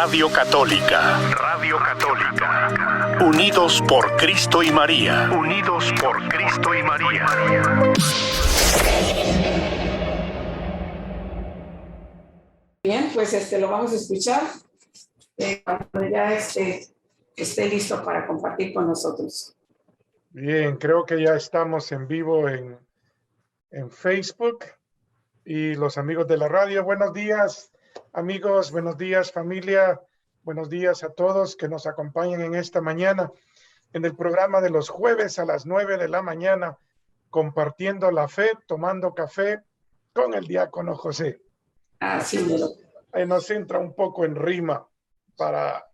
Radio Católica. Radio Católica. Unidos por Cristo y María. Unidos por Cristo y María. Bien, pues lo vamos a escuchar cuando ya esté listo para compartir con nosotros. Bien, creo que ya estamos en vivo en Facebook y los amigos de la radio. Buenos días, amigos, buenos días, familia, buenos días a todos que nos acompañan en esta mañana en el programa de los jueves a las 9 de la mañana, compartiendo la fe, tomando café con el diácono José. Así Ahí nos entra un poco en rima para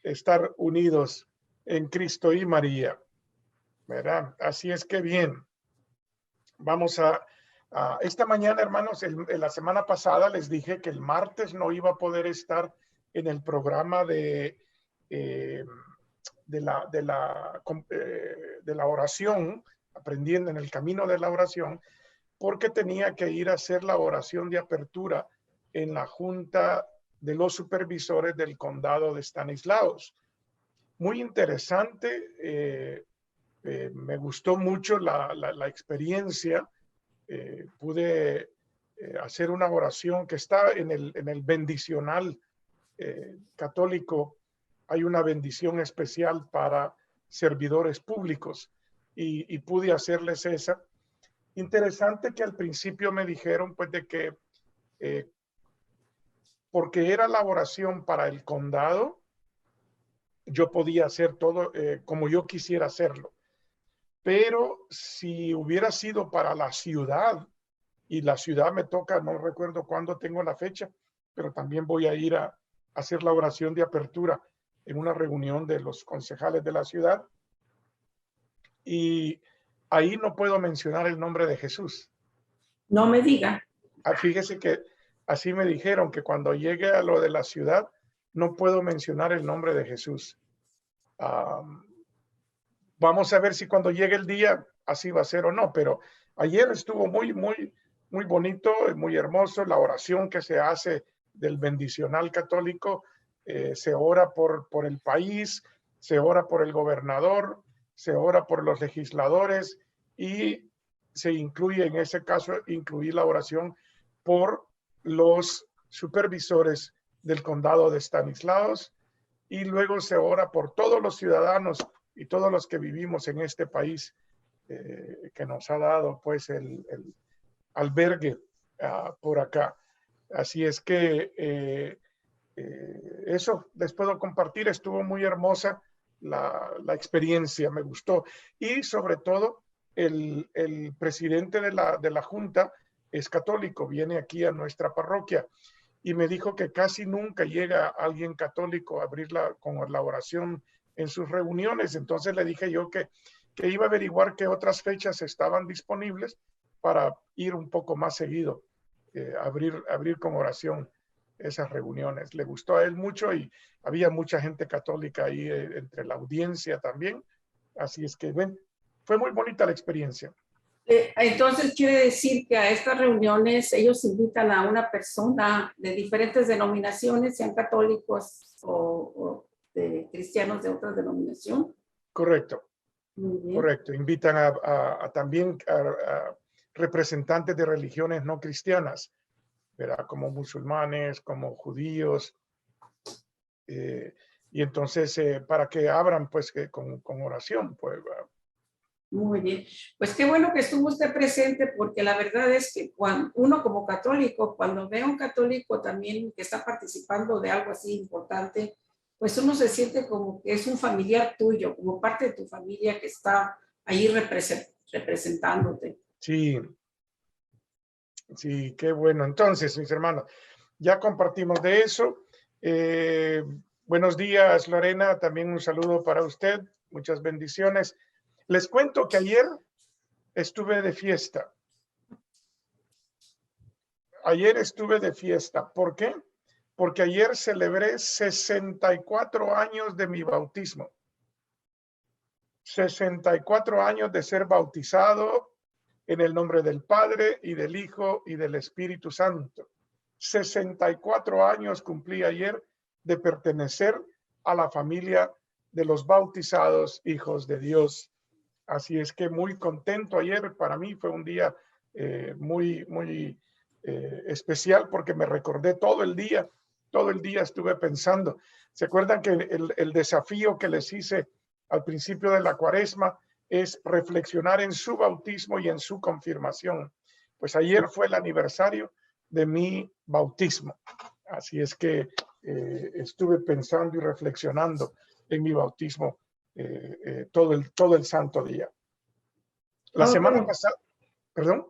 estar unidos en Cristo y María, ¿verdad? Así es que bien, vamos a esta mañana, hermanos. En la semana pasada les dije que el martes no iba a poder estar en el programa de la oración, aprendiendo en el camino de la oración, porque tenía que ir a hacer la oración de apertura en la Junta de los Supervisores del Condado de Stanislaus. Muy interesante, me gustó mucho la experiencia. Pude hacer una oración que está en el bendicional católico. Hay una bendición especial para servidores públicos y pude hacerles esa. Interesante que al principio me dijeron pues de que porque era la oración para el condado, yo podía hacer todo como yo quisiera hacerlo. Pero si hubiera sido para la ciudad, y la ciudad me toca, no recuerdo cuándo tengo la fecha, pero también voy a ir a hacer la oración de apertura en una reunión de los concejales de la ciudad. Y ahí no puedo mencionar el nombre de Jesús. No me diga. Fíjese que así me dijeron, que cuando llegue a lo de la ciudad, no puedo mencionar el nombre de Jesús. Vamos a ver si cuando llegue el día así va a ser o no, pero ayer estuvo muy bonito, muy hermoso la oración que se hace del bendicional católico. Se ora por el país, se ora por el gobernador, se ora por los legisladores y se incluye, en ese caso, incluir la oración por los supervisores del condado de Stanislaus, y luego se ora por todos los ciudadanos y todos los que vivimos en este país que nos ha dado pues el albergue por acá. Así es que eso les puedo compartir. Estuvo muy hermosa la experiencia, me gustó. Y sobre todo el presidente de la junta es católico, viene aquí a nuestra parroquia y me dijo que casi nunca llega alguien católico a abrirla con la oración en sus reuniones. Entonces le dije yo que iba a averiguar qué otras fechas estaban disponibles para ir un poco más seguido, abrir con oración esas reuniones. Le gustó a él mucho y había mucha gente católica ahí entre la audiencia también. Así es que, bueno, fue muy bonita la experiencia. Entonces quiere decir que a estas reuniones ellos invitan a una persona de diferentes denominaciones, sean católicos o de cristianos de otra denominación. Correcto. Muy bien. Correcto. Invitan también a representantes de religiones no cristianas, ¿verdad? Como musulmanes, como judíos, y entonces para que abran pues con oración, pues. Muy bien, pues qué bueno que estuvo usted presente, porque la verdad es que cuando uno como católico, cuando ve a un católico también que está participando de algo así importante, pues uno se siente como que es un familiar tuyo, como parte de tu familia que está ahí representándote. Sí, qué bueno. Entonces, mis hermanos, ya compartimos de eso. Buenos días, Lorena, también un saludo para usted, muchas bendiciones. Les cuento que ayer estuve de fiesta. ¿Por qué? Porque ayer celebré 64 años de mi bautismo. 64 años de ser bautizado en el nombre del Padre y del Hijo y del Espíritu Santo. 64 años cumplí ayer de pertenecer a la familia de los bautizados hijos de Dios. Así es que muy contento. Ayer para mí fue un día muy especial porque me recordé todo el día estuve pensando. ¿Se acuerdan que el desafío que les hice al principio de la cuaresma es reflexionar en su bautismo y en su confirmación? Pues ayer fue el aniversario de mi bautismo. Así es que estuve pensando y reflexionando en mi bautismo todo el santo día. La semana pasada, perdón.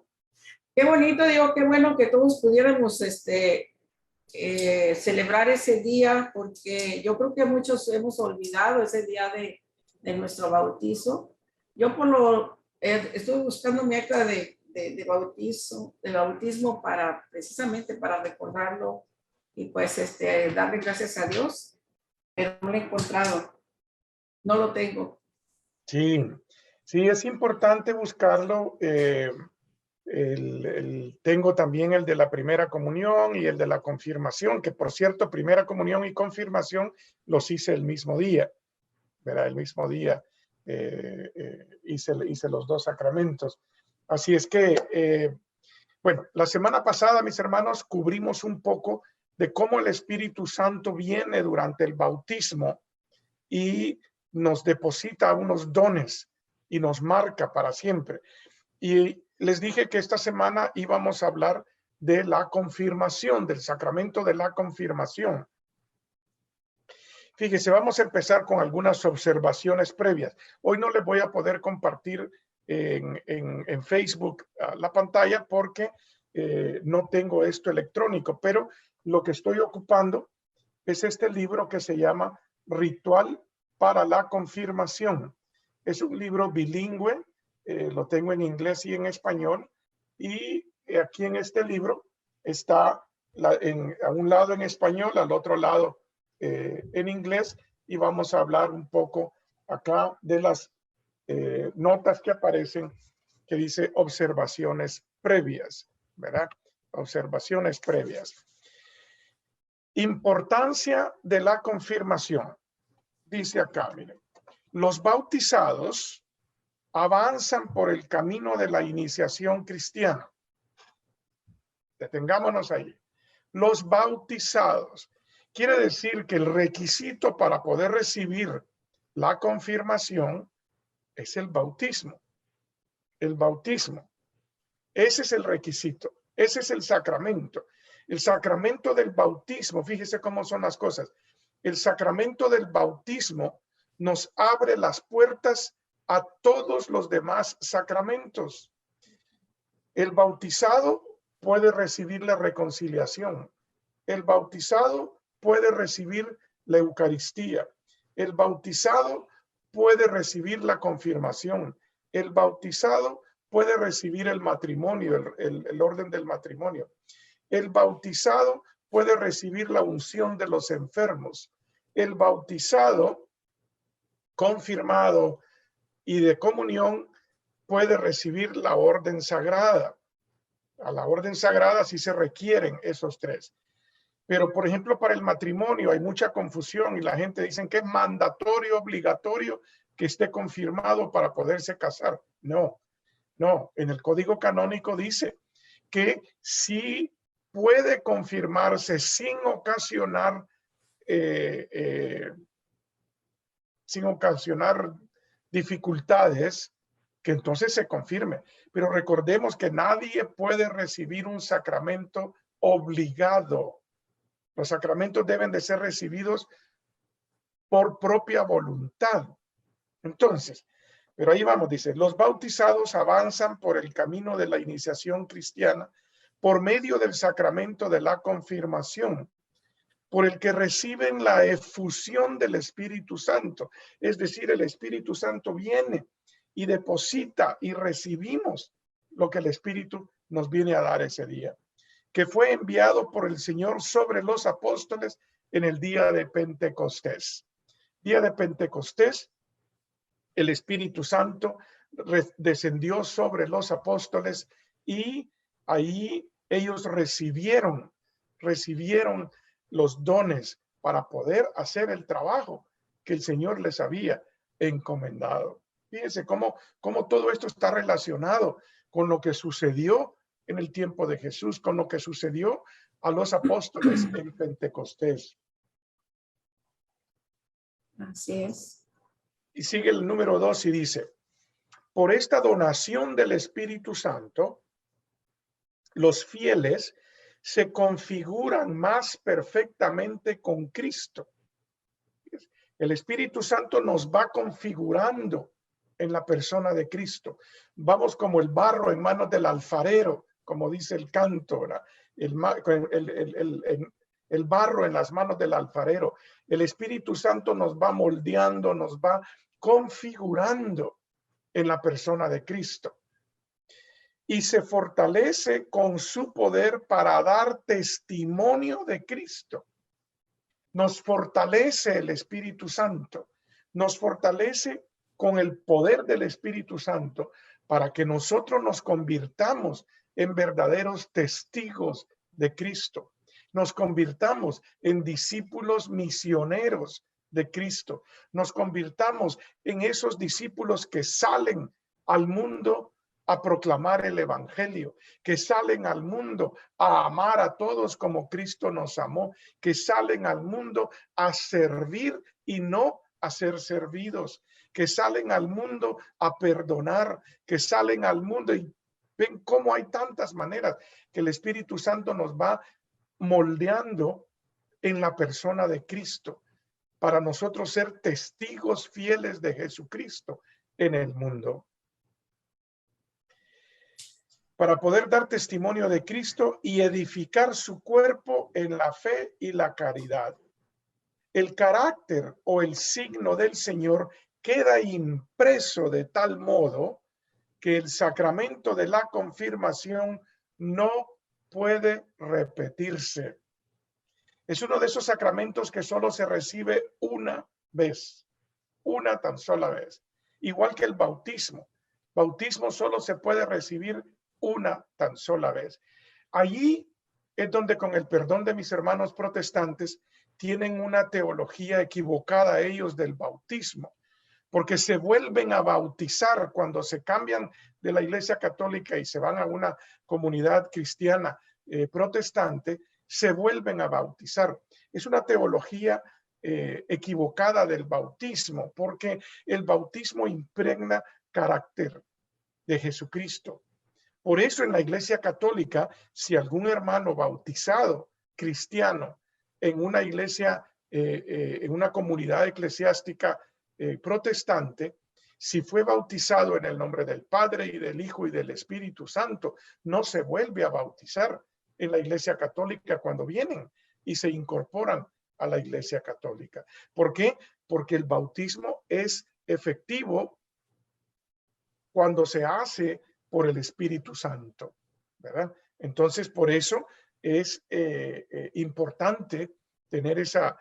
Qué bonito, digo, qué bueno que todos pudiéramos celebrar ese día, porque yo creo que muchos hemos olvidado ese día de nuestro bautizo. Yo estuve buscando mi acta de bautismo precisamente para recordarlo y pues darle gracias a Dios, pero no lo he encontrado, no lo tengo. Sí, es importante buscarlo. Tengo también el de la primera comunión y el de la confirmación, que por cierto, primera comunión y confirmación los hice el mismo día, ¿verdad? El mismo día hice los dos sacramentos. Así es que, bueno, la semana pasada, mis hermanos, cubrimos un poco de cómo el Espíritu Santo viene durante el bautismo y nos deposita unos dones y nos marca para siempre. Y les dije que esta semana íbamos a hablar de la confirmación, del sacramento de la confirmación. Fíjese, vamos a empezar con algunas observaciones previas. Hoy no les voy a poder compartir en Facebook la pantalla porque no tengo esto electrónico, pero lo que estoy ocupando es este libro que se llama Ritual para la Confirmación. Es un libro bilingüe. Lo tengo en inglés y en español, y aquí en este libro está a un lado en español, al otro lado en inglés, y vamos a hablar un poco acá de las notas que aparecen que dice observaciones previas, ¿verdad? Observaciones previas. Importancia de la confirmación. Dice acá, miren, los bautizados avanzan por el camino de la iniciación cristiana. Detengámonos ahí. Los bautizados. Quiere decir que el requisito para poder recibir la confirmación es el bautismo. El bautismo. Ese es el requisito. Ese es el sacramento. El sacramento del bautismo, fíjese cómo son las cosas. El sacramento del bautismo nos abre las puertas a todos los demás sacramentos. El bautizado puede recibir la reconciliación. El bautizado puede recibir la Eucaristía. El bautizado puede recibir la confirmación. El bautizado puede recibir el matrimonio, el orden del matrimonio. El bautizado puede recibir la unción de los enfermos. El bautizado confirmado y de comunión puede recibir la orden sagrada. A la orden sagrada sí se requieren esos tres. Pero, por ejemplo, para el matrimonio hay mucha confusión y la gente dice que es mandatorio, obligatorio que esté confirmado para poderse casar. No, en el Código Canónico dice que sí puede confirmarse sin ocasionar dificultades, que entonces se confirme. Pero recordemos que nadie puede recibir un sacramento obligado. Los sacramentos deben de ser recibidos por propia voluntad. Entonces, pero ahí vamos, dice, los bautizados avanzan por el camino de la iniciación cristiana por medio del sacramento de la confirmación, por el que reciben la efusión del Espíritu Santo. Es decir, el Espíritu Santo viene y deposita y recibimos lo que el Espíritu nos viene a dar ese día, que fue enviado por el Señor sobre los apóstoles en el día de Pentecostés. Día de Pentecostés, el Espíritu Santo descendió sobre los apóstoles y ahí ellos recibieron los dones para poder hacer el trabajo que el Señor les había encomendado. Fíjense cómo todo esto está relacionado con lo que sucedió en el tiempo de Jesús, con lo que sucedió a los apóstoles en Pentecostés. Así es. Y sigue el número 2 y dice, por esta donación del Espíritu Santo, los fieles se configuran más perfectamente con Cristo. El Espíritu Santo nos va configurando en la persona de Cristo. Vamos como el barro en manos del alfarero, como dice el canto, el barro en las manos del alfarero. El Espíritu Santo nos va moldeando, nos va configurando en la persona de Cristo. Y se fortalece con su poder para dar testimonio de Cristo. Nos fortalece el Espíritu Santo, nos fortalece con el poder del Espíritu Santo para que nosotros nos convirtamos en verdaderos testigos de Cristo. Nos convirtamos en discípulos misioneros de Cristo. Nos convirtamos en esos discípulos que salen al mundo a proclamar el evangelio, que salen al mundo a amar a todos como Cristo nos amó, que salen al mundo a servir y no a ser servidos, que salen al mundo a perdonar, que salen al mundo y ven cómo hay tantas maneras que el Espíritu Santo nos va moldeando en la persona de Cristo para nosotros ser testigos fieles de Jesucristo en el mundo. Para poder dar testimonio de Cristo y edificar su cuerpo en la fe y la caridad. El carácter o el signo del Señor queda impreso de tal modo que el sacramento de la confirmación no puede repetirse. Es uno de esos sacramentos que solo se recibe una vez, una tan sola vez. Igual que el bautismo. Bautismo solo se puede recibir una tan sola vez. Allí es donde, con el perdón de mis hermanos protestantes, tienen una teología equivocada ellos del bautismo, porque se vuelven a bautizar cuando se cambian de la Iglesia Católica y se van a una comunidad cristiana protestante, se vuelven a bautizar. Es una teología equivocada del bautismo, porque el bautismo impregna carácter de Jesucristo. Por eso en la Iglesia Católica, si algún hermano bautizado cristiano en una iglesia, en una comunidad eclesiástica protestante, si fue bautizado en el nombre del Padre y del Hijo y del Espíritu Santo, no se vuelve a bautizar en la Iglesia Católica cuando vienen y se incorporan a la Iglesia Católica. ¿Por qué? Porque el bautismo es efectivo cuando se hace por el Espíritu Santo, ¿verdad? Entonces, por eso es importante tener ese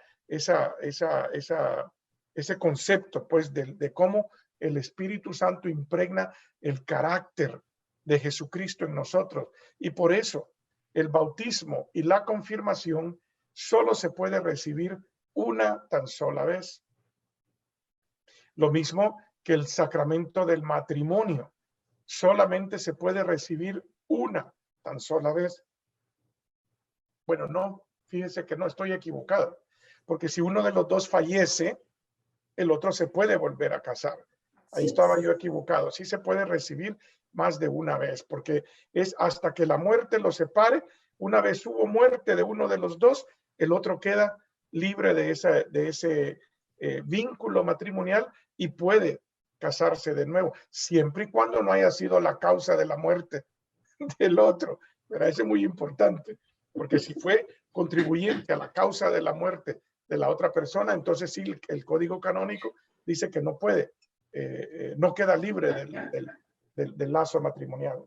concepto, pues, de cómo el Espíritu Santo impregna el carácter de Jesucristo en nosotros. Y por eso el bautismo y la confirmación solo se puede recibir una tan sola vez. Lo mismo que el sacramento del matrimonio. Solamente se puede recibir una tan sola vez. Bueno, no, fíjense que no, estoy equivocado, porque si uno de los dos fallece, el otro se puede volver a casar. Ahí estaba yo equivocado. Sí se puede recibir más de una vez, porque es hasta que la muerte los separe. Una vez hubo muerte de uno de los dos, el otro queda libre de ese vínculo matrimonial y puede casarse de nuevo, siempre y cuando no haya sido la causa de la muerte del otro. Pero eso es muy importante, porque si fue contribuyente a la causa de la muerte de la otra persona, entonces sí, el código canónico dice que no puede, no queda libre del lazo matrimonial.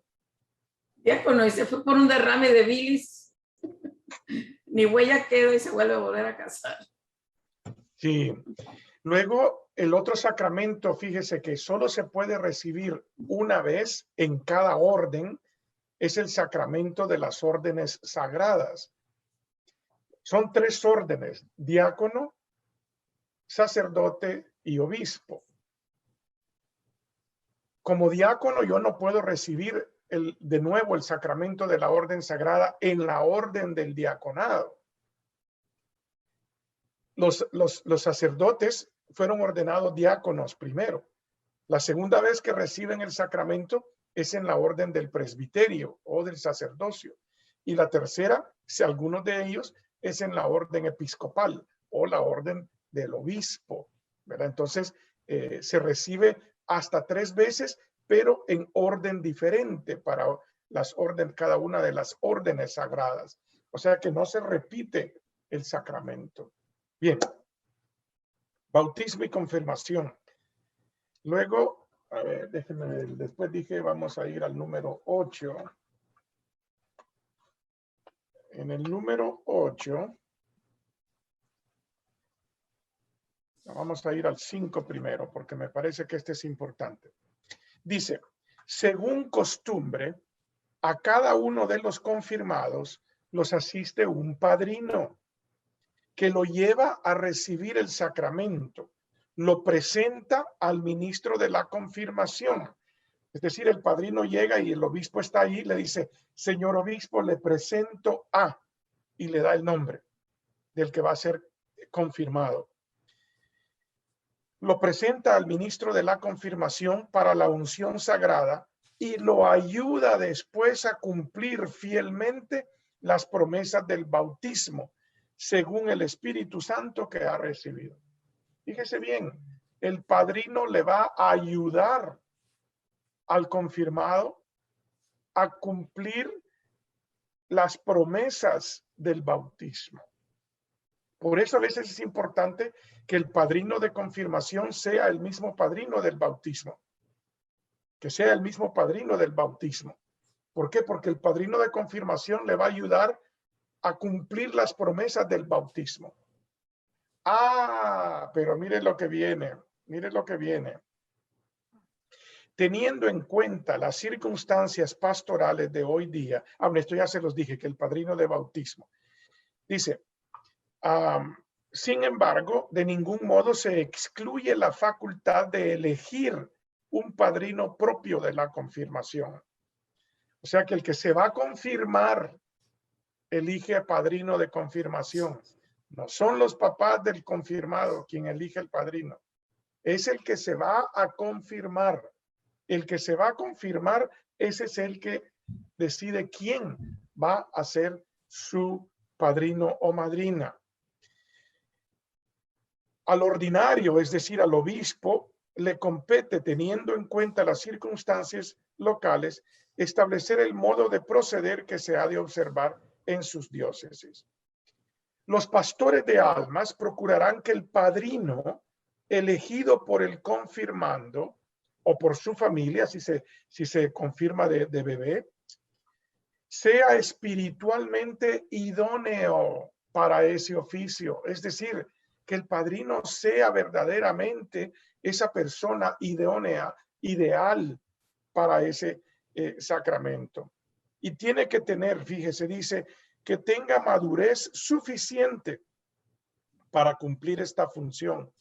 Diácono, y se fue por un derrame de bilis, ni huella quedó y se vuelve a volver a casar. Sí. Luego, el otro sacramento, fíjese que solo se puede recibir una vez en cada orden, es el sacramento de las órdenes sagradas. Son tres órdenes: diácono, sacerdote y obispo. Como diácono yo no puedo recibir de nuevo el sacramento de la orden sagrada en la orden del diaconado. Los sacerdotes fueron ordenados diáconos primero. La segunda vez que reciben el sacramento es en la orden del presbiterio o del sacerdocio. Y la tercera, si algunos de ellos, es en la orden episcopal o la orden del obispo, ¿verdad? Entonces, se recibe hasta 3 veces, pero en orden diferente para cada una de las órdenes sagradas. O sea que no se repite el sacramento. Bien, bautismo y confirmación. Luego, a ver, déjenme ver, después dije vamos a ir al número 8. En el número 8, vamos a ir al 5 primero, porque me parece que este es importante. Dice, según costumbre, a cada uno de los confirmados los asiste un padrino que lo lleva a recibir el sacramento, lo presenta al ministro de la confirmación. Es decir, el padrino llega y el obispo está ahí, le dice, señor obispo, le presento a, y le da el nombre del que va a ser confirmado. Lo presenta al ministro de la confirmación para la unción sagrada y lo ayuda después a cumplir fielmente las promesas del bautismo, según el Espíritu Santo que ha recibido. Fíjese bien, el padrino le va a ayudar al confirmado a cumplir las promesas del bautismo. Por eso a veces es importante que el padrino de confirmación sea el mismo padrino del bautismo. Que sea el mismo padrino del bautismo. ¿Por qué? Porque el padrino de confirmación le va a ayudar a cumplir las promesas del bautismo. Ah, pero mire lo que viene. Mire lo que viene. Teniendo en cuenta las circunstancias pastorales de hoy día, esto ya se los dije, que el padrino de bautismo. Dice, sin embargo, de ningún modo se excluye la facultad de elegir un padrino propio de la confirmación. O sea que el que se va a confirmar elige a padrino de confirmación. No son los papás del confirmado quien elige el padrino. Es el que se va a confirmar. El que se va a confirmar, ese es el que decide quién va a ser su padrino o madrina. Al ordinario, es decir, al obispo, le compete, teniendo en cuenta las circunstancias locales, establecer el modo de proceder que se ha de observar en sus diócesis. Los pastores de almas procurarán que el padrino elegido por el confirmando o por su familia, si se confirma de bebé, sea espiritualmente idóneo para ese oficio. Es decir, que el padrino sea verdaderamente esa persona idónea, ideal para ese sacramento. Y tiene que tener, fíjese, dice, que tenga madurez suficiente para cumplir esta función,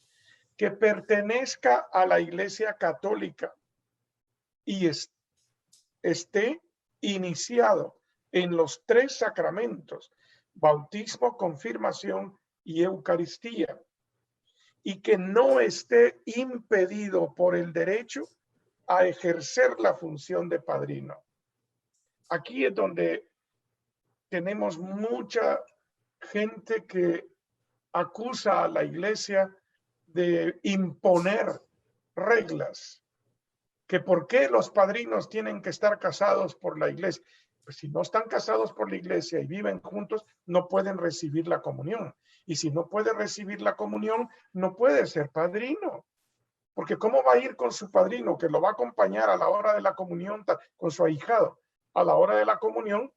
que pertenezca a la Iglesia Católica y esté iniciado en los 3 sacramentos, bautismo, confirmación y Eucaristía, y que no esté impedido por el derecho a ejercer la función de padrino. Aquí es donde tenemos mucha gente que acusa a la Iglesia de imponer reglas, que por qué los padrinos tienen que estar casados por la Iglesia. Pues si no están casados por la Iglesia y viven juntos, no pueden recibir la comunión. Y si no puede recibir la comunión, no puede ser padrino. Porque ¿cómo va a ir con su padrino que lo va a acompañar a la hora de la comunión, con su ahijado, a la hora de la comunión,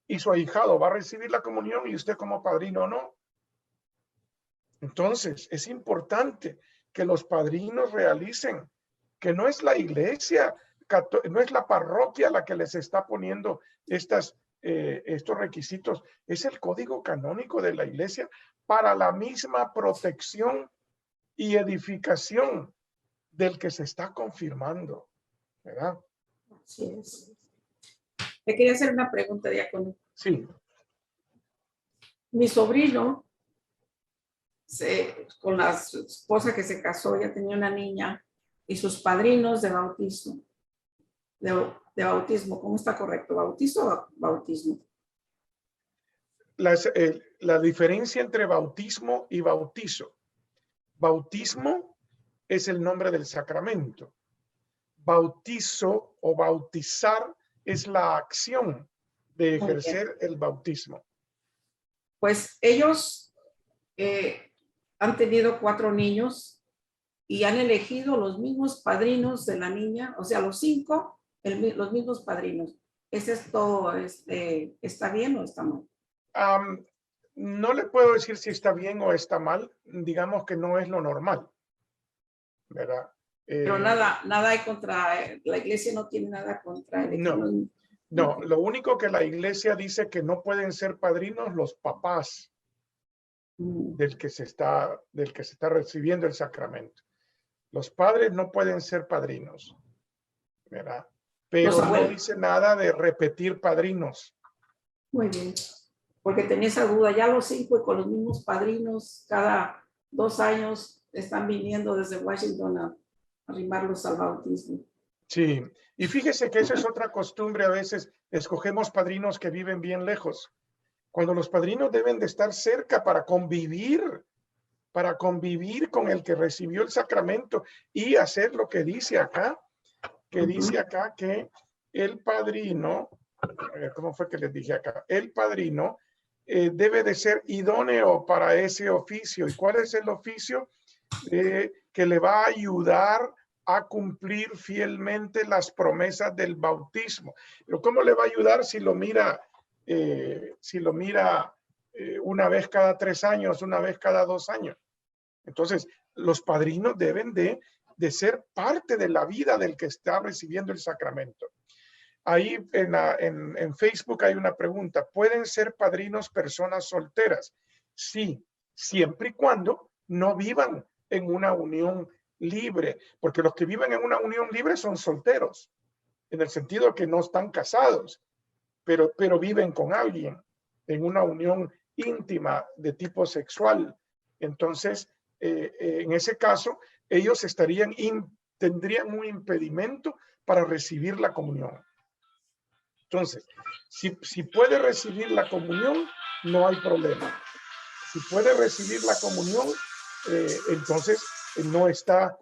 y su ahijado va a recibir la comunión y usted como padrino no? Entonces, es importante que los padrinos realicen que no es la Iglesia, no es la parroquia la que les está poniendo estas estos requisitos. Es el código canónico de la iglesia para la misma protección y edificación del que se está confirmando, ¿verdad? Así es. Te quería hacer una pregunta, diácono. Sí. Mi sobrino, con la esposa que se casó, ya tenía una niña, y sus padrinos de bautismo. De bautismo, ¿cómo está correcto? ¿Bautizo o bautismo? La diferencia entre bautismo y bautizo. Bautismo es el nombre del sacramento. Bautizo o bautizar es la acción de ejercer el bautismo. Pues ellos han tenido 4 niños y han elegido los mismos padrinos de la niña, o sea, los 5, los mismos padrinos. ¿Es esto, está bien o está mal? No le puedo decir si está bien o está mal. Digamos que no es lo normal, ¿verdad? Pero nada hay contra, la iglesia no tiene nada contra el No, lo único que la iglesia dice que no pueden ser padrinos los papás del que se está recibiendo el sacramento. Los padres no pueden ser padrinos, ¿verdad? Pero no dice nada de repetir padrinos. Muy bien, porque tenía esa duda, ya los 5 y con los mismos padrinos, cada 2 años están viniendo desde Washington a arrimarlos al bautismo. Sí, y fíjese que esa es otra costumbre, a veces escogemos padrinos que viven bien lejos, cuando los padrinos deben de estar cerca para convivir con el que recibió el sacramento y hacer lo que dice acá, dice acá que el padrino, ¿cómo fue que les dije acá? El padrino debe de ser idóneo para ese oficio. ¿Y cuál es el oficio? Que le va a ayudar a cumplir fielmente las promesas del bautismo. Pero ¿cómo le va a ayudar si lo mira una vez cada 3 años, una vez cada 2 años? Entonces, los padrinos deben de ser parte de la vida del que está recibiendo el sacramento. Ahí en Facebook hay una pregunta. ¿Pueden ser padrinos personas solteras? Sí, siempre y cuando no vivan en una unión libre, porque los que viven en una unión libre son solteros, en el sentido que no están casados, pero viven con alguien en una unión íntima de tipo sexual. Entonces, en ese caso, ellos tendrían un impedimento para recibir la comunión. Entonces, si puede recibir la comunión, no hay problema. Si puede recibir la comunión, entonces no está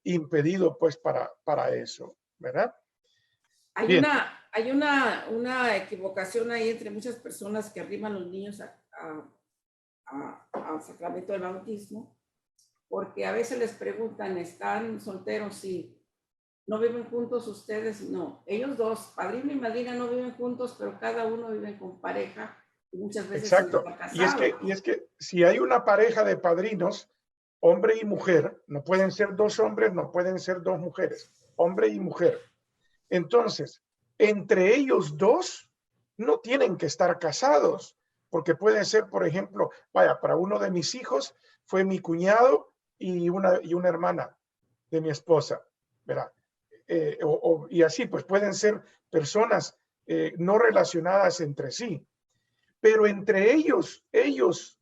impedido pues para eso, ¿verdad? Hay una equivocación ahí entre muchas personas que arriman los niños al sacramento del bautismo, porque a veces les preguntan, ¿están solteros? Sí. ¿No viven juntos ustedes? No. Ellos dos, padrino y madrina, no viven juntos, pero cada uno vive con pareja y muchas veces exacto. Sin estar casado. Y es que si hay una pareja de padrinos, hombre y mujer, no pueden ser 2 hombres, no pueden ser 2 mujeres, hombre y mujer. Entonces, entre ellos 2 no tienen que estar casados, porque puede ser, por ejemplo, para uno de mis hijos fue mi cuñado y una hermana de mi esposa, ¿verdad? Y así, pues pueden ser personas no relacionadas entre sí, pero entre ellos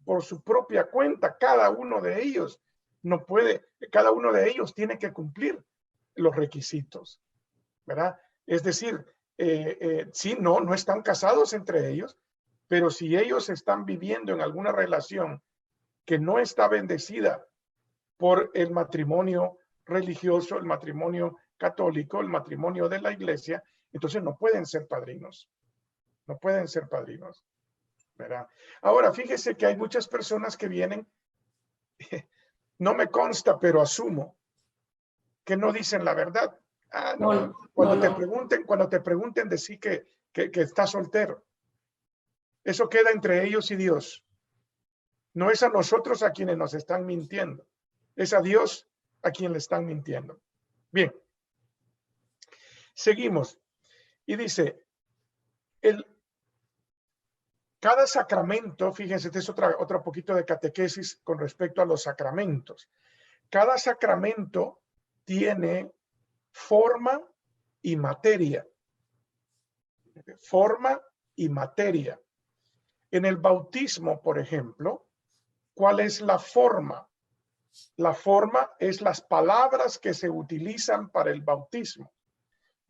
por su propia cuenta, cada uno de ellos tiene que cumplir los requisitos, ¿verdad? Es decir, sí, no están casados entre ellos, pero si ellos están viviendo en alguna relación que no está bendecida por el matrimonio religioso, el matrimonio católico, el matrimonio de la iglesia, entonces no pueden ser padrinos. No pueden ser padrinos, ¿verdad? Ahora, fíjese que hay muchas personas que vienen, no me consta, pero asumo, que no dicen la verdad. Cuando te pregunten, decir que está soltero. Eso queda entre ellos y Dios. No es a nosotros a quienes nos están mintiendo. Es a Dios a quien le están mintiendo. Bien. Seguimos. Y dice, Cada sacramento, fíjense, este es otro poquito de catequesis con respecto a los sacramentos. Cada sacramento tiene forma y materia. Forma y materia. En el bautismo, por ejemplo, ¿cuál es la forma? La forma es las palabras que se utilizan para el bautismo.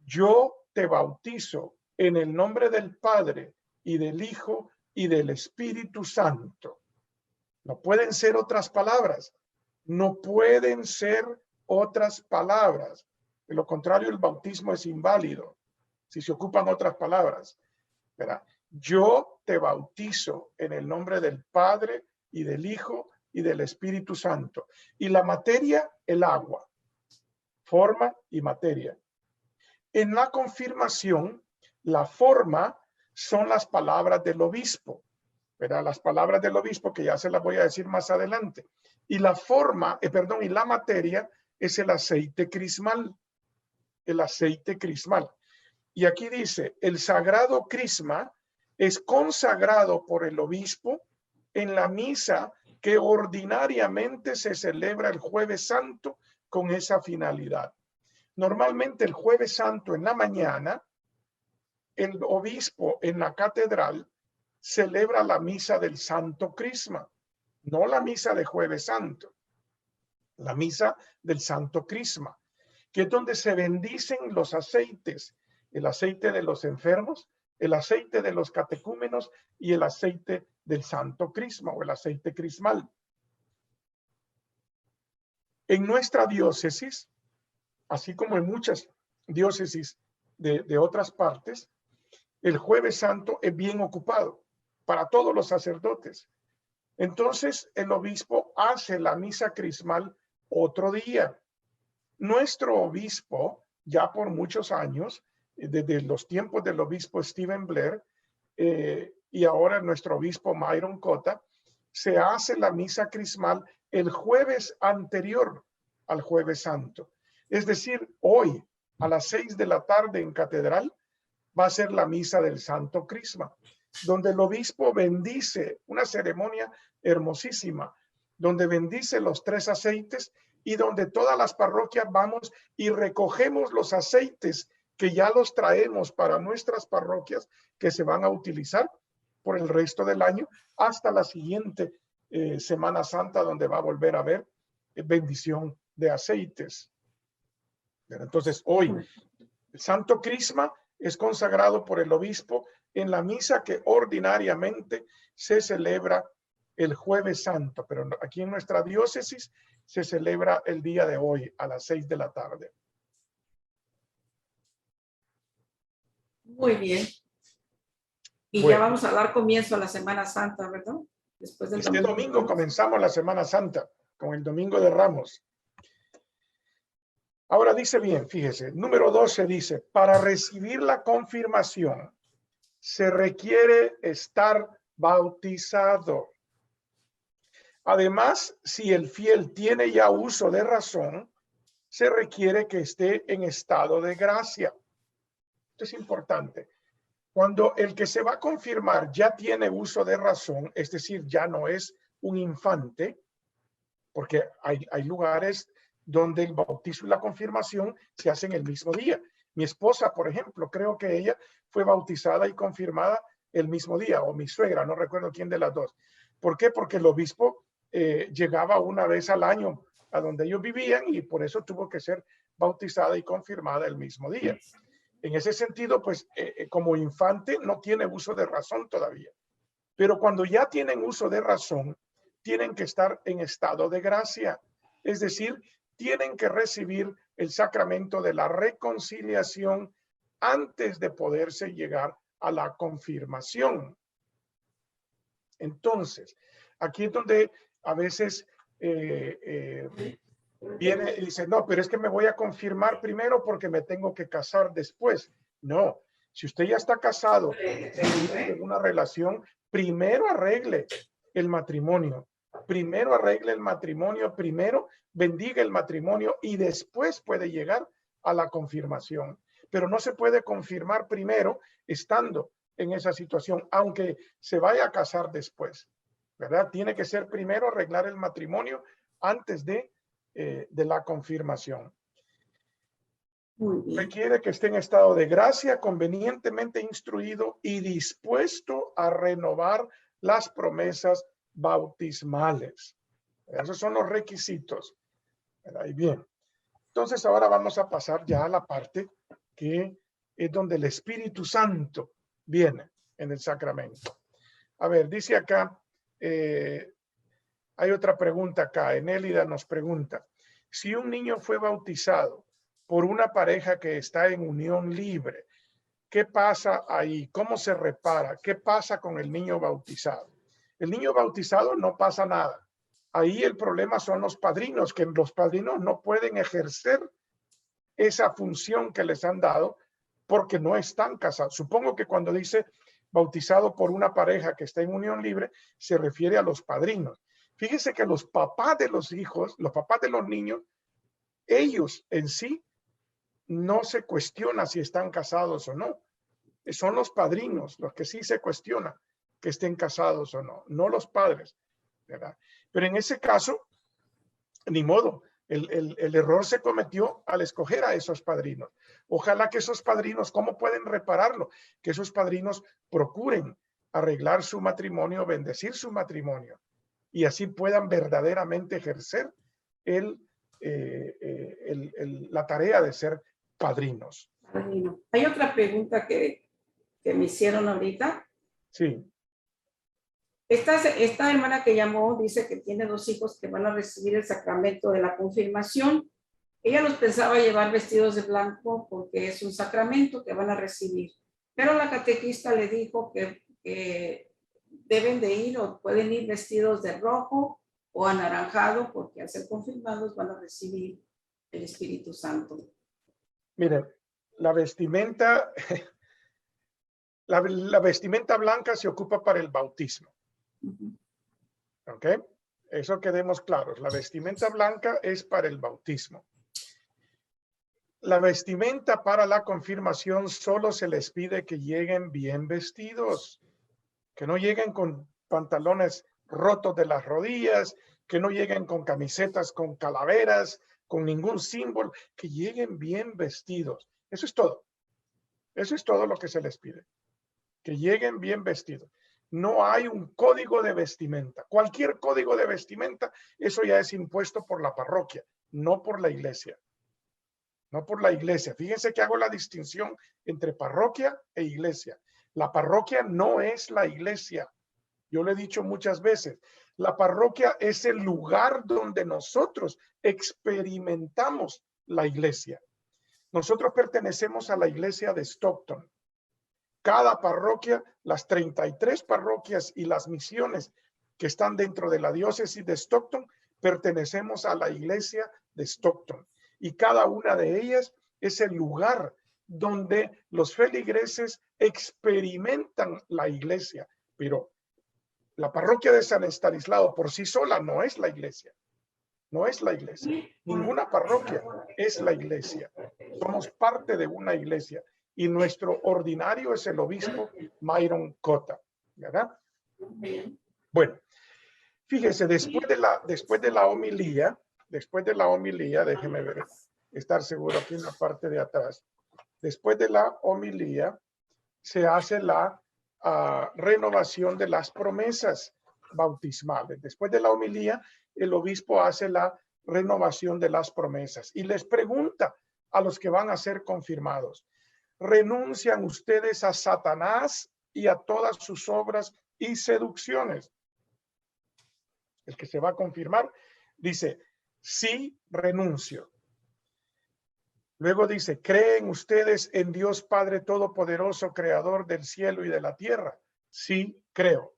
Yo te bautizo en el nombre del Padre y del Hijo y del Espíritu Santo. No pueden ser otras palabras. No pueden ser otras palabras. De lo contrario, el bautismo es inválido si se ocupan otras palabras, ¿verdad? Yo te bautizo en el nombre del Padre y del Hijo y del Espíritu Santo. Y la materia, el agua. Forma y materia. En la confirmación, la forma son las palabras del obispo, ¿verdad? Las palabras del obispo, que ya se las voy a decir más adelante. Y la forma, y la materia es el aceite crismal. El aceite crismal. Y aquí dice, el sagrado crisma es consagrado por el obispo en la misa que ordinariamente se celebra el Jueves Santo con esa finalidad. Normalmente el Jueves Santo en la mañana, el obispo en la catedral celebra la misa del Santo Crisma, no la misa de Jueves Santo, la misa del Santo Crisma, que es donde se bendicen los aceites, el aceite de los enfermos, el aceite de los catecúmenos y el aceite del Santo Crisma o el aceite crismal. En nuestra diócesis, así como en muchas diócesis de otras partes, el Jueves Santo es bien ocupado para todos los sacerdotes. Entonces el obispo hace la misa crismal otro día. Nuestro obispo, ya por muchos años, desde los tiempos del obispo Stephen Blair y ahora nuestro obispo Myron Cota, se hace la misa crismal el jueves anterior al Jueves Santo. Es decir, hoy a las 6 de la tarde en catedral va a ser la misa del Santo Crisma, donde el obispo bendice, una ceremonia hermosísima, donde bendice los 3 aceites y donde todas las parroquias vamos y recogemos los aceites que ya los traemos para nuestras parroquias que se van a utilizar por el resto del año hasta la siguiente Semana Santa, donde va a volver a haber bendición de aceites. Entonces hoy el Santo Crisma es consagrado por el obispo en la misa que ordinariamente se celebra el Jueves Santo, pero aquí en nuestra diócesis se celebra el día de hoy a las 6 de la tarde. Muy bien. Y bueno, ya vamos a dar comienzo a la Semana Santa, ¿verdad? Después del este domingo comenzamos la Semana Santa con el Domingo de Ramos. Ahora dice bien, fíjese, número 12 dice, para recibir la confirmación se requiere estar bautizado. Además, si el fiel tiene ya uso de razón, se requiere que esté en estado de gracia. Esto es importante. Cuando el que se va a confirmar ya tiene uso de razón, es decir, ya no es un infante, porque hay lugares donde el bautizo y la confirmación se hacen el mismo día. Mi esposa, por ejemplo, creo que ella fue bautizada y confirmada el mismo día, o mi suegra, no recuerdo quién de las dos. ¿Por qué? Porque el obispo llegaba una vez al año a donde ellos vivían y por eso tuvo que ser bautizada y confirmada el mismo día. En ese sentido, pues como infante no tiene uso de razón todavía. Pero cuando ya tienen uso de razón, tienen que estar en estado de gracia. Es decir, tienen que recibir el sacramento de la reconciliación antes de poderse llegar a la confirmación. Entonces, aquí es donde a veces viene y dice, no, pero es que me voy a confirmar primero porque me tengo que casar después. No, si usted ya está casado en una relación, primero arregle el matrimonio. Primero arregle el matrimonio, primero bendiga el matrimonio y después puede llegar a la confirmación. Pero no se puede confirmar primero estando en esa situación, aunque se vaya a casar después, ¿verdad? Tiene que ser primero arreglar el matrimonio antes de la confirmación. Muy bien. Requiere que esté en estado de gracia, convenientemente instruido y dispuesto a renovar las promesas bautismales. Esos son los requisitos. Ahí bien. Entonces ahora vamos a pasar ya a la parte que es donde el Espíritu Santo viene en el sacramento. A ver, dice acá, hay otra pregunta acá. Enélida nos pregunta, si un niño fue bautizado por una pareja que está en unión libre, ¿qué pasa ahí? ¿Cómo se repara? ¿Qué pasa con el niño bautizado? El niño bautizado no pasa nada. Ahí el problema son los padrinos, que los padrinos no pueden ejercer esa función que les han dado porque no están casados. Supongo que cuando dice bautizado por una pareja que está en unión libre, se refiere a los padrinos. Fíjese que los papás de los hijos, los papás de los niños, ellos en sí no se cuestiona si están casados o no. Son los padrinos los que sí se cuestiona que estén casados o no, no los padres, ¿verdad? Pero en ese caso, ni modo, el error se cometió al escoger a esos padrinos. Ojalá que esos padrinos, ¿cómo pueden repararlo? Que esos padrinos procuren arreglar su matrimonio, bendecir su matrimonio, y así puedan verdaderamente ejercer la tarea de ser padrinos. Hay otra pregunta que me hicieron ahorita. Sí. Esta hermana que llamó dice que tiene 2 hijos que van a recibir el sacramento de la confirmación. Ella los pensaba llevar vestidos de blanco porque es un sacramento que van a recibir. Pero la catequista le dijo que deben de ir o pueden ir vestidos de rojo o anaranjado porque al ser confirmados van a recibir el Espíritu Santo. Miren, la vestimenta, la vestimenta blanca se ocupa para el bautismo. ¿Ok? Eso quedemos claros. La vestimenta blanca es para el bautismo. La vestimenta para la confirmación solo se les pide que lleguen bien vestidos, que no lleguen con pantalones rotos de las rodillas, que no lleguen con camisetas con calaveras, con ningún símbolo, que lleguen bien vestidos. Eso es todo. Eso es todo lo que se les pide. Que lleguen bien vestidos. No hay un código de vestimenta. Cualquier código de vestimenta, eso ya es impuesto por la parroquia, no por la iglesia. No por la iglesia. Fíjense que hago la distinción entre parroquia e iglesia. La parroquia no es la iglesia. Yo lo he dicho muchas veces. La parroquia es el lugar donde nosotros experimentamos la iglesia. Nosotros pertenecemos a la iglesia de Stockton. Cada parroquia, las 33 parroquias y las misiones que están dentro de la diócesis de Stockton, pertenecemos a la iglesia de Stockton. Y cada una de ellas es el lugar donde los feligreses experimentan la iglesia. Pero la parroquia de San Estanislao por sí sola no es la iglesia. No es la iglesia. Ninguna parroquia es la iglesia. Somos parte de una iglesia. Y nuestro ordinario es el obispo Myron Cota, ¿verdad? Bueno, fíjese, después de la homilía, déjeme ver, estar seguro aquí en la parte de atrás. Después de la homilía, se hace la renovación de las promesas bautismales. Después de la homilía, el obispo hace la renovación de las promesas y les pregunta a los que van a ser confirmados: ¿renuncian ustedes a Satanás y a todas sus obras y seducciones? El que se va a confirmar dice: sí, renuncio. Luego dice: ¿creen ustedes en Dios Padre Todopoderoso, Creador del cielo y de la tierra? Sí, creo.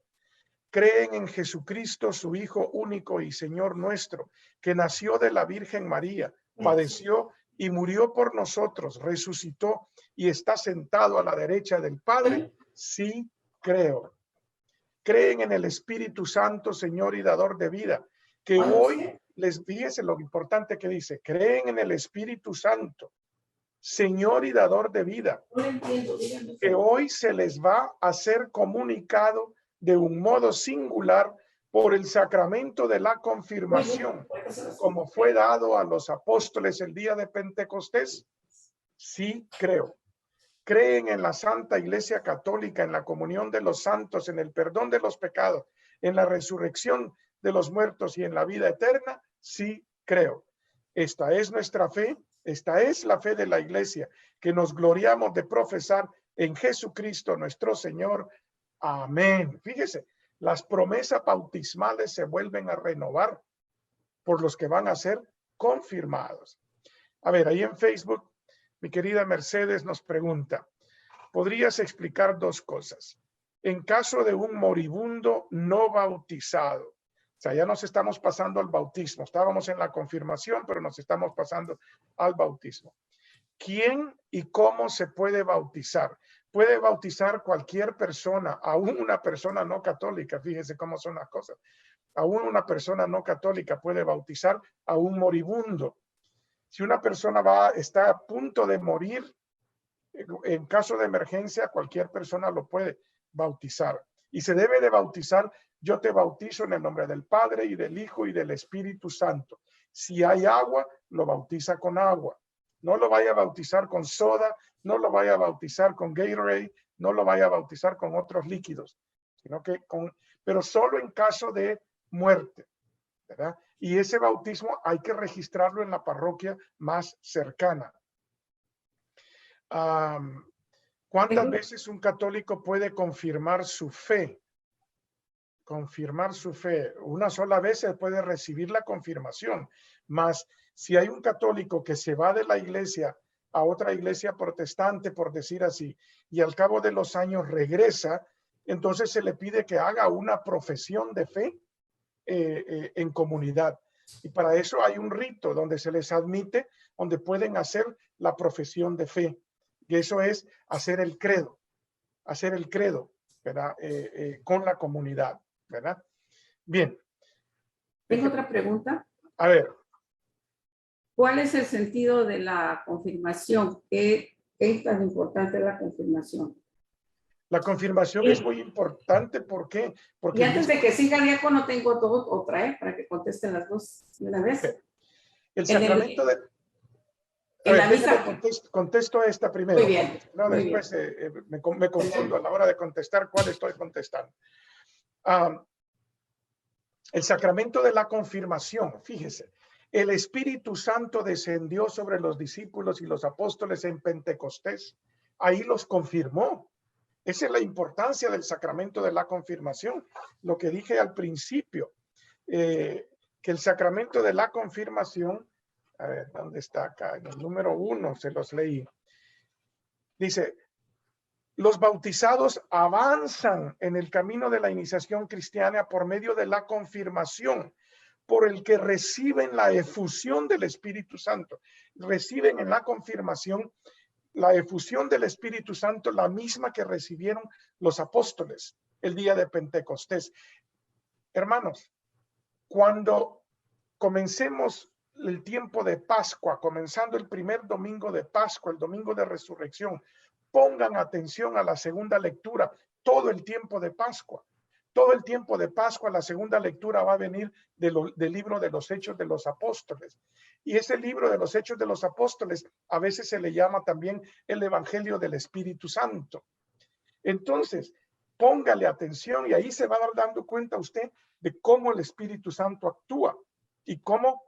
¿Creen en Jesucristo, su Hijo único y Señor nuestro, que nació de la Virgen María, padeció y murió por nosotros, resucitó y está sentado a la derecha del Padre? Sí, creo. ¿Creen en el Espíritu Santo, Señor y dador de vida, que hoy les fíjese lo importante que dice? ¿Creen en el Espíritu Santo, Señor y dador de vida, No lo entiendo, dígame. que hoy se les va a ser comunicado de un modo singular por el sacramento de la confirmación, como fue dado a los apóstoles el día de Pentecostés. Sí, creo. Creen en la Santa Iglesia Católica, en la comunión de los santos, en el perdón de los pecados, en la resurrección de los muertos y en la vida eterna. Sí, creo. Esta es nuestra fe, esta es la fe de la Iglesia, que nos gloriamos de profesar en Jesucristo nuestro Señor. Amén. Fíjese, las promesas bautismales se vuelven a renovar por los que van a ser confirmados. A ver, ahí en Facebook, mi querida Mercedes nos pregunta, ¿podrías explicar dos cosas? En caso de un moribundo no bautizado, o sea, ya nos estamos pasando al bautismo, estábamos en la confirmación, pero nos estamos pasando al bautismo. ¿Quién y cómo se puede bautizar? Puede bautizar cualquier persona, aún una persona no católica, fíjese cómo son las cosas. Aún una persona no católica puede bautizar a un moribundo. Si una persona está a punto de morir, en caso de emergencia, cualquier persona lo puede bautizar. Y se debe de bautizar, yo te bautizo en el nombre del Padre y del Hijo y del Espíritu Santo. Si hay agua, lo bautiza con agua. No lo vaya a bautizar con soda, no lo vaya a bautizar con Gatorade, no lo vaya a bautizar con otros líquidos, sino que pero solo en caso de muerte, ¿verdad? Y ese bautismo hay que registrarlo en la parroquia más cercana. ¿Cuántas veces un católico puede confirmar su fe? Confirmar su fe. Una sola vez se puede recibir la confirmación, mas si hay un católico que se va de la iglesia a otra iglesia protestante, por decir así, y al cabo de los años regresa, entonces se le pide que haga una profesión de fe en comunidad. Y para eso hay un rito donde se les admite, donde pueden hacer la profesión de fe. Y eso es hacer el credo, ¿verdad? Con la comunidad, ¿verdad? Bien. Tengo otra pregunta. A ver. ¿Cuál es el sentido de la confirmación? ¿Qué es tan importante la confirmación? La confirmación es muy importante. ¿Por qué? Porque y antes de que siga, diácono, tengo otra, para que contesten las dos de una vez. El sacramento de... En la misa. Contesto esta primero. Muy bien. No, después me confundo a la hora de contestar cuál estoy contestando. El sacramento de la confirmación, fíjese, el Espíritu Santo descendió sobre los discípulos y los apóstoles en Pentecostés. Ahí los confirmó. Esa es la importancia del sacramento de la confirmación. Lo que dije al principio, que el sacramento de la confirmación, a ver, ¿dónde está acá? En el número 1 se los leí. Dice, los bautizados avanzan en el camino de la iniciación cristiana por medio de la confirmación, por el que reciben la efusión del Espíritu Santo. Reciben en la confirmación la efusión del Espíritu Santo, la misma que recibieron los apóstoles el día de Pentecostés. Hermanos, cuando comencemos el tiempo de Pascua, comenzando el primer domingo de Pascua, el domingo de resurrección, pongan atención a la segunda lectura todo el tiempo de Pascua. Todo el tiempo de Pascua, la segunda lectura va a venir del libro de los Hechos de los Apóstoles. Y ese libro de los Hechos de los Apóstoles a veces se le llama también el Evangelio del Espíritu Santo. Entonces, póngale atención y ahí se va a dar dando cuenta usted de cómo el Espíritu Santo actúa y cómo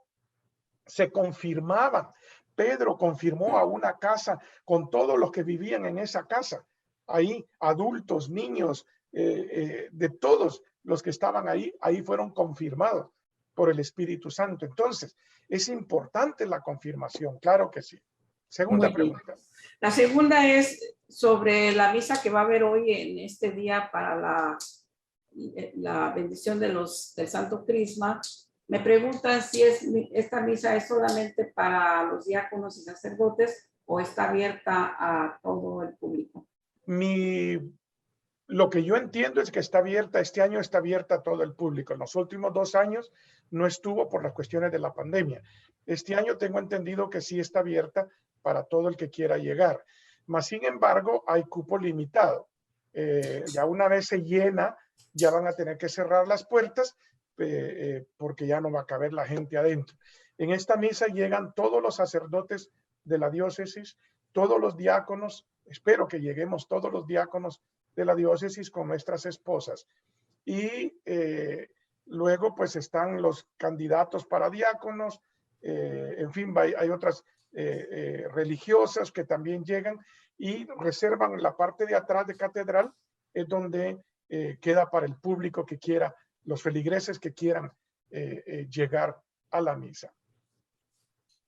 se confirmaban. Pedro confirmó a una casa con todos los que vivían en esa casa. Ahí, adultos, niños, de todos los que estaban ahí fueron confirmados por el Espíritu Santo. Entonces, es importante la confirmación, claro que sí. Segunda pregunta. La segunda es sobre la misa que va a haber hoy en este día para la bendición del Santo Crisma. Me preguntan si esta misa es solamente para los diáconos y sacerdotes o está abierta a todo el público. Lo que yo entiendo es que está abierta, este año está abierta a todo el público. En los últimos 2 años no estuvo por las cuestiones de la pandemia. Este año tengo entendido que sí está abierta para todo el que quiera llegar. Mas, sin embargo, hay cupo limitado. Ya una vez se llena, ya van a tener que cerrar las puertas porque ya no va a caber la gente adentro. En esta misa llegan todos los sacerdotes de la diócesis, todos los diáconos, espero que lleguemos todos los diáconos de la diócesis con nuestras esposas. Y luego pues están los candidatos para diáconos, en fin, hay otras religiosas que también llegan y reservan la parte de atrás de catedral, es donde queda para el público que quiera, los feligreses que quieran llegar a la misa.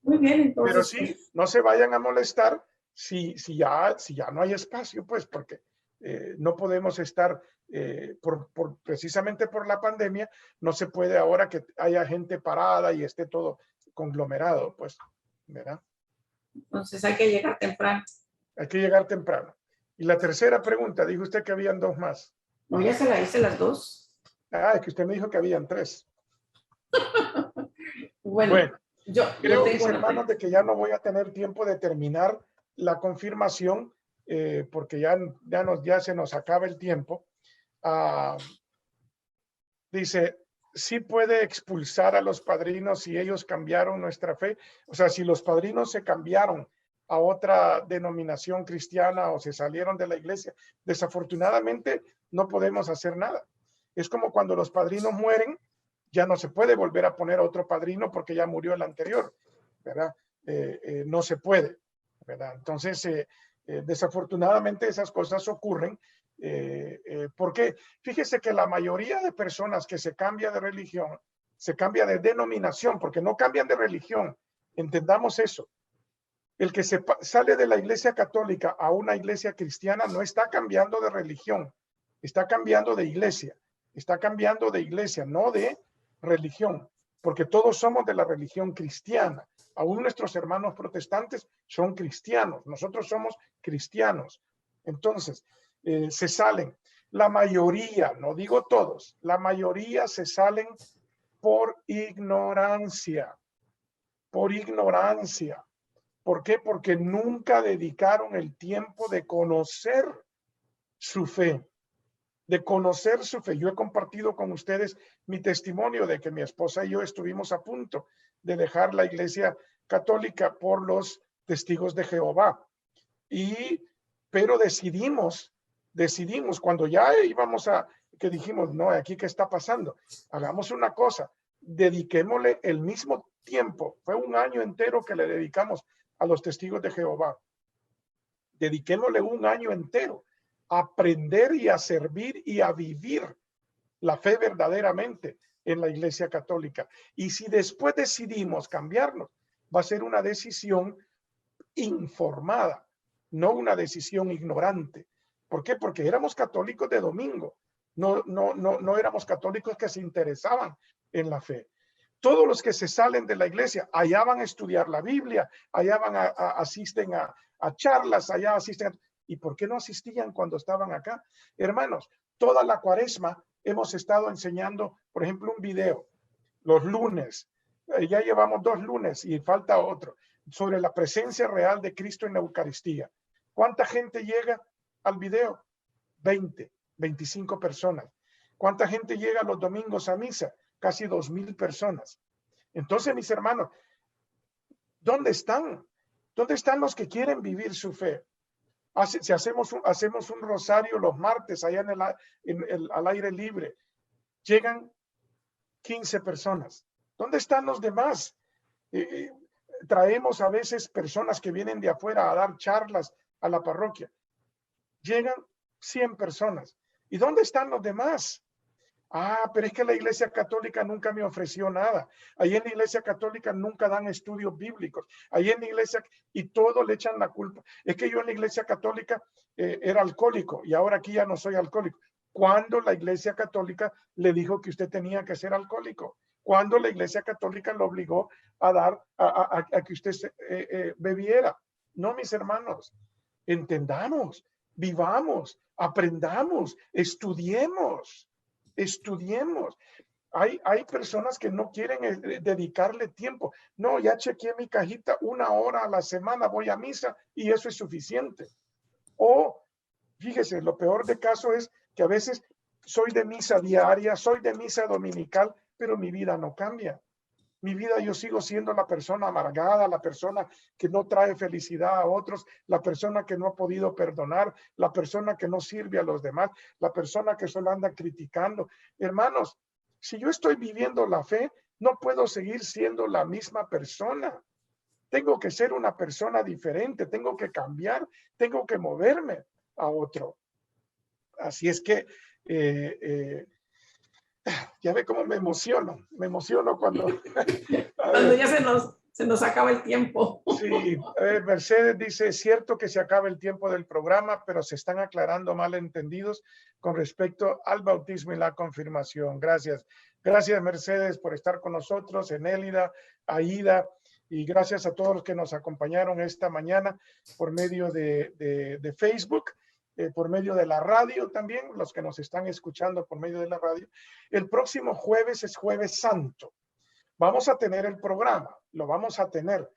Muy bien, entonces. Pero sí, no se vayan a molestar si ya no hay espacio, pues, porque no podemos estar, precisamente por la pandemia, no se puede ahora que haya gente parada y esté todo conglomerado, pues, ¿verdad? Entonces hay que llegar temprano. Hay que llegar temprano. Y la tercera pregunta, dijo usted que habían dos más. No, ya se la hice las dos. Ah, es que usted me dijo que habían tres. Bueno, yo creo, tengo mis hermanos, de que ya no voy a tener tiempo de terminar la confirmación, porque ya se nos acaba el tiempo. Dice, ¿sí puede expulsar a los padrinos si ellos cambiaron nuestra fe? O sea, si los padrinos se cambiaron a otra denominación cristiana o se salieron de la iglesia, desafortunadamente no podemos hacer nada. Es como cuando los padrinos mueren, ya no se puede volver a poner a otro padrino porque ya murió el anterior, ¿verdad? No se puede, ¿verdad? Entonces, desafortunadamente esas cosas ocurren. Porque fíjese que la mayoría de personas que se cambia de religión, se cambia de denominación, porque no cambian de religión. Entendamos eso. El que se sale de la iglesia católica a una iglesia cristiana no está cambiando de religión, está cambiando de iglesia. Está cambiando de iglesia, no de religión, porque todos somos de la religión cristiana. Aún nuestros hermanos protestantes son cristianos, nosotros somos cristianos. Entonces, se salen. La mayoría, no digo todos, la mayoría se salen por ignorancia. Por ignorancia. ¿Por qué? Porque nunca dedicaron el tiempo de conocer su fe. De conocer su fe. Yo he compartido con ustedes mi testimonio de que mi esposa y yo estuvimos a punto de dejar la iglesia católica por los testigos de Jehová. Pero decidimos cuando ya íbamos que dijimos, no, aquí qué está pasando, hagamos una cosa, dediquémosle el mismo tiempo, fue un año entero que le dedicamos a los testigos de Jehová, dediquémosle un año entero a aprender y a servir y a vivir la fe verdaderamente en la iglesia católica. Y si después decidimos cambiarnos, va a ser una decisión informada, no una decisión ignorante. ¿Por qué? Porque éramos católicos de domingo, no éramos católicos que se interesaban en la fe. Todos los que se salen de la iglesia, allá van a estudiar la Biblia, allá asisten a charlas, allá asisten. ¿Y por qué no asistían cuando estaban acá? Hermanos, toda la cuaresma hemos estado enseñando, por ejemplo, un video, los lunes, ya llevamos 2 lunes y falta otro, sobre la presencia real de Cristo en la Eucaristía. ¿Cuánta gente llega al video? 20, 25 personas. ¿Cuánta gente llega los domingos a misa? Casi 2,000 personas. Entonces, mis hermanos, ¿dónde están? ¿Dónde están los que quieren vivir su fe? Si hacemos un rosario los martes allá al aire libre, llegan 15 personas. ¿Dónde están los demás? Traemos a veces personas que vienen de afuera a dar charlas a la parroquia. Llegan 100 personas. ¿Y dónde están los demás? Pero es que la iglesia católica nunca me ofreció nada. Ahí en la iglesia católica nunca dan estudios bíblicos. Ahí en la iglesia, y todo le echan la culpa. Es que yo en la iglesia católica era alcohólico y ahora aquí ya no soy alcohólico. ¿Cuándo la iglesia católica le dijo que usted tenía que ser alcohólico? ¿Cuándo la iglesia católica lo obligó a que usted bebiera? No, mis hermanos, entendamos, vivamos, aprendamos, estudiemos. Hay personas que no quieren dedicarle tiempo. No, ya chequeé mi cajita 1 hora a la semana, voy a misa y eso es suficiente. O, fíjese, lo peor de caso es que a veces soy de misa diaria, soy de misa dominical, pero mi vida no cambia. Mi vida, yo sigo siendo la persona amargada, la persona que no trae felicidad a otros, la persona que no ha podido perdonar, la persona que no sirve a los demás, la persona que solo anda criticando. Hermanos, si yo estoy viviendo la fe, no puedo seguir siendo la misma persona. Tengo que ser una persona diferente, tengo que cambiar, tengo que moverme a otro. Así es que ya ve cómo me emociono cuando ya se nos acaba el tiempo. Sí, Mercedes dice, es cierto que se acaba el tiempo del programa, pero se están aclarando malentendidos con respecto al bautismo y la confirmación. Gracias. Gracias, Mercedes, por estar con nosotros, Enélida, Aida, y gracias a todos los que nos acompañaron esta mañana por medio de Facebook. Por medio de la radio también, los que nos están escuchando por medio de la radio. El próximo jueves es Jueves Santo. Vamos a tener el programa, lo vamos a tener.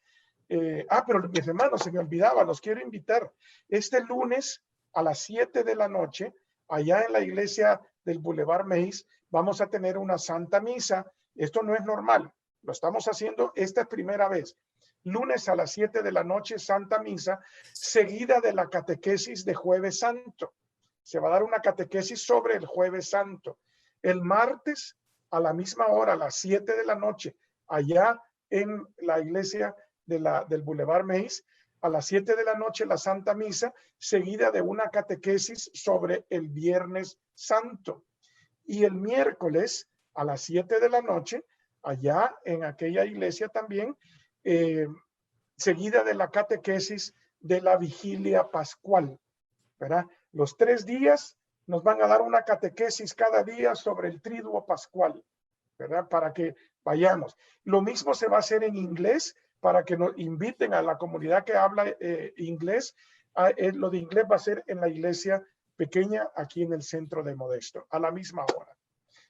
Pero mis hermanos, se me olvidaba, los quiero invitar. Este lunes a las 7 de la noche, allá en la iglesia del Boulevard Meis, vamos a tener una Santa Misa. Esto no es normal, lo estamos haciendo esta primera vez. Lunes a las 7 de la noche, Santa Misa, seguida de la catequesis de Jueves Santo. Se va a dar una catequesis sobre el Jueves Santo. El martes, a la misma hora, a las 7 de la noche, allá en la iglesia del Boulevard Meis, a las 7 de la noche, la Santa Misa, seguida de una catequesis sobre el Viernes Santo. Y el miércoles, a las 7 de la noche, allá en aquella iglesia también, seguida de la catequesis de la vigilia pascual, ¿verdad? Los 3 días nos van a dar una catequesis cada día sobre el triduo pascual, ¿verdad? Para que vayamos. Lo mismo se va a hacer en inglés, para que nos inviten a la comunidad que habla inglés. Lo de inglés va a ser en la iglesia pequeña aquí en el centro de Modesto, a la misma hora.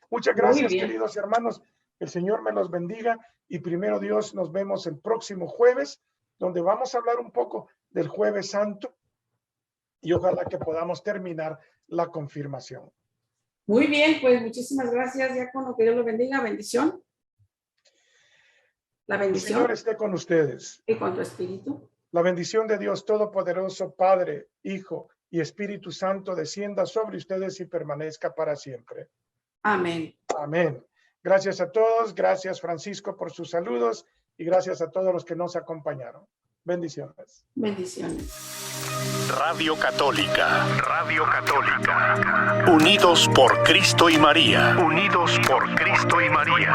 Muchas gracias, queridos hermanos. El Señor me los bendiga y primero Dios nos vemos el próximo jueves, donde vamos a hablar un poco del Jueves Santo y ojalá que podamos terminar la confirmación. Muy bien, pues muchísimas gracias, diácono, que Dios los bendiga. Bendición. La bendición. El Señor esté con ustedes. Y con tu espíritu. La bendición de Dios Todopoderoso, Padre, Hijo y Espíritu Santo descienda sobre ustedes y permanezca para siempre. Amén. Amén. Gracias a todos, gracias Francisco por sus saludos y gracias a todos los que nos acompañaron. Bendiciones. Bendiciones. Radio Católica. Radio Católica. Unidos por Cristo y María. Unidos por Cristo y María.